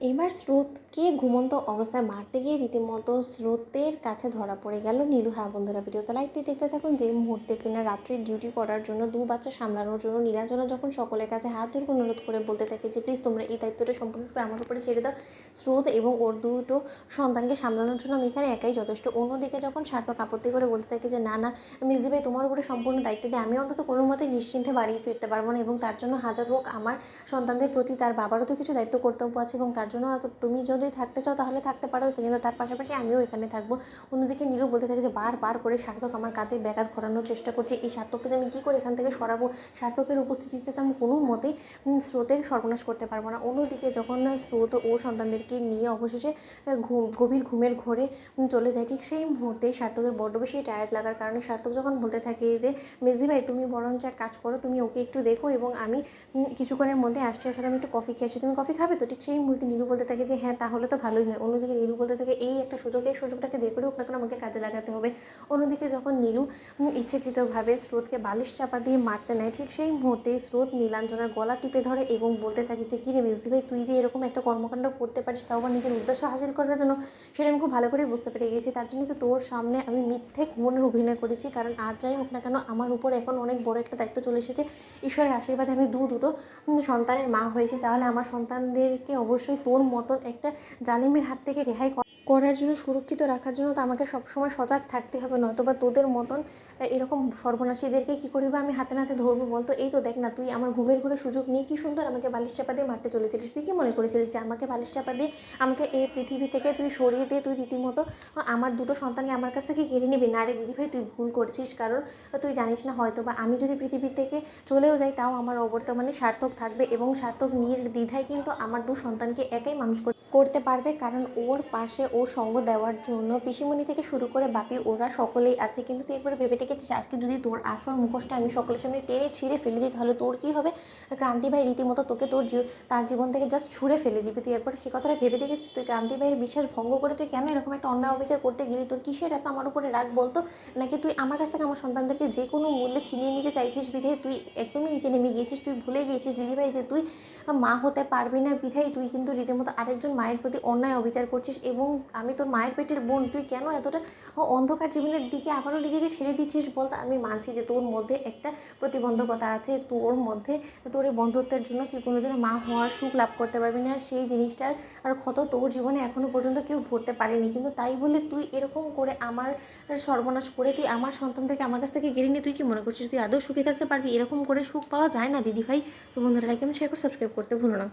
এবার স্রোতকে ঘুমন্ত অবস্থায় মারতে গিয়ে রীতিমতো স্রোতের কাছে ধরা পড়ে গেল নীলু। হ্যাঁ বন্ধুরা, ভিডিওতে লাইকটি দেখতে থাকুন। যে মুহূর্তে কিনা রাত্রির ডিউটি করার জন্য বাচ্চা সামলানোর জন্য নীলাঞ্জনা যখন সকলের কাছে হাত ধরে অনুরোধ করে বলতে থাকে যে প্লিজ তোমরা এই দায়িত্বটা সম্পূর্ণরূপে আমার উপরে ছেড়ে দাও, স্রোত এবং ওর দুটো সন্তানকে সামলানোর জন্য আমি এখানে একাই যথেষ্ট। অন্যদিকে যখন সার্থক আপত্তি করে বলতে থাকে যে না না মিসদি ভাই তোমার উপরে সম্পূর্ণ দায়িত্ব দিয়ে আমি অন্তত কোনো মতে নিশ্চিন্তে বাড়ি ফিরতে পারবো না, এবং তার জন্য হাজার হোক আমার সন্তানদের প্রতি তার বাবারও তো কিছু দায়িত্ব কর্তব্য আছে, এবং তার জন্য তুমি যদি থাকতে চাও তাহলে থাকতে পারো, কিন্তু তার পাশাপাশি আমিও এখানে থাকবো। অন্যদিকে নীলু বলতে থাকে যে বার করে সার্থক আমার কাজে ব্যাঘাত ঘটানোর চেষ্টা করছে, এই সার্থককে যে আমি কী করে এখান থেকে সরাবো, সার্থকের উপস্থিতিতে তো আমি কোনো মতেই স্রোতের সর্বনাশ করতে পারবো না। অন্যদিকে যখন স্রোত ও সন্তানদেরকে নিয়ে অবশেষে গভীর ঘুমের ঘোরে চলে যায়, ঠিক সেই মুহূর্তেই সার্থকের বড্ড বেশি টায়ার্ড লাগার কারণে সার্থক যখন বলতে থাকে যে মেজি ভাই তুমি বরঞ্চ এক কাজ করো, তুমি ওকে একটু দেখো এবং আমি কিছুক্ষণের মধ্যে আসছে, আসলে আমি একটু কফি খেয়ে আসি, তুমি কফি খাবে তো? ঠিক সেই মুহূর্তে নীলু বলতে থাকে যে হ্যাঁ তাহলে তো ভালোই হয়। অন্যদিকে নীলু বলতে থাকে এই একটা সুযোগ, এই সুযোগটাকে যে করে হোক না কেন আমাকে কাজে লাগাতে হবে। অন্যদিকে যখন নীলু ইচ্ছাকৃতভাবে স্রোতকে বালিশ চাপা দিয়ে মারতে নেয়, ঠিক সেই মুহূর্তে স্রোত নীলাঞ্জনার গলা টিপে ধরে এবং বলতে থাকে যে কী রে মেজদি ভাই, তুই যে এরকম একটা কর্মকাণ্ড করতে পারিস তাও আবার নিজের উদ্দেশ্য হাসিল করার জন্য, সেটা আমি খুব ভালো করে বুঝতে পেরে গেছি। তার জন্য তো তোর সামনে আমি মিথ্যে মনের অভিনয় করেছি, কারণ আর যাই হোক না কেন আমার উপর এখন অনেক বড় একটা দায়িত্ব চলে এসেছে। ঈশ্বরের আশীর্বাদে আমি দুটো সন্তানের মা হয়েছি, তাহলে আমার সন্তানদেরকে অবশ্যই তোর মতন একটা জালিমের হাত থেকে রেহাই করার জন্য, সুরক্ষিত রাখার জন্য তো আমাকে সবসময় সজাগ থাকতে হবে, নয়তোবা তোদের মতন এরকম সর্বনাশীদেরকে কী করিবে আমি হাতে নাতে ধরবো বলতো? এই তো দেখ না, তুই আমার ঘুমের ঘুরে সুযোগ নিয়ে কী সুন্দর আমাকে বালিশ চাপা দিয়ে মারতে চলেছিলিস। তুই কী মনে করেছিলিস যে আমাকে বালিশ চাপা দিয়ে আমাকে এই পৃথিবী থেকে তুই সরিয়ে দিয়ে তুই রীতিমতো আমার দুটো সন্তানকে আমার কাছ থেকে কেড়ে নিবি? না রে দিদিভাই, তুই ভুল করছিস, কারণ তুই জানিস না হয়তো বা আমি যদি পৃথিবী থেকে চলেও যাই তাও আমার অবর্তমানে সার্থক থাকবে, এবং সার্থক নির্দ্বিধায় কিন্তু আমার দু সন্তানকে একাই মানুষ করতে পারবে, কারণ ওর পাশে ওর সঙ্গ দেওয়ার জন্য পিসিমণি থেকে শুরু করে বাপি ওরা সকলেই আছে। কিন্তু তুই একবার ভেবে দেখেছিস আজকে যদি তোর আসল মুখোশটা আমি সকলের সামনে টেনে ছিঁড়ে ফেলে দিই তাহলে তোর কী হবে? ক্রান্তি ভাই রীতিমতো তোকে তার জীবন থেকে জাস্ট ছুঁড়ে ফেলে দিবি। তুই একবার সে কথাটা ভেবে দেখেছিস? তুই ক্রান্তি ভাইয়ের বিশ্বাস ভঙ্গ করে তুই কেন এরকম একটা অন্যায় অবিচার করতে গেলি? তোর কিসের এত আমার উপরে রাগ বলতো? নাকি তুই আমার কাছ থেকে আমার সন্তানদেরকে যে কোনো মূল্যে ছিনিয়ে নিতে চাইছিস বিধে তুই একদমই নিচে নেমে গিয়েছিস? তুই ভুলে গিয়েছিস দিদিভাই যে তুই মা হতে পারবি না বিধায় তুই কিন্তু রীতিমতো আরেকজন মায়ের প্রতি অন্যায় অবিচার করছিস, এবং আমি তোর মায়ের পেটের বোন, তুই কেন এতটা অন্ধকার জীবনের দিকে আবারও নিজেকে ঠেলে দিচ্ছিস বলতে? আমি মানছি যে তোর মধ্যে একটা প্রতিবন্ধকতা আছে, তোর মধ্যে তোর এই বন্ধুত্বের জন্য তুই কোনোদিনও মা হওয়ার সুখ লাভ করতে পারবি না, সেই জিনিসটার আর ক্ষত তোর জীবনে এখনও পর্যন্ত কেউ ভরতে পারেনি, কিন্তু তাই বলে তুই এরকম করে আমার সর্বনাশ করে তুই আমার সন্তানদেরকে আমার কাছ থেকে কেড়ে নিয়ে তুই কি মনে করছিস তুই আদৌ সুখে থাকতে পারবি? এরকম করে সুখ পাওয়া যায় না দিদিভাই। তো বন্ধুরা লাইক এবং শেয়ার করে সাবস্ক্রাইব করতে ভুলো না।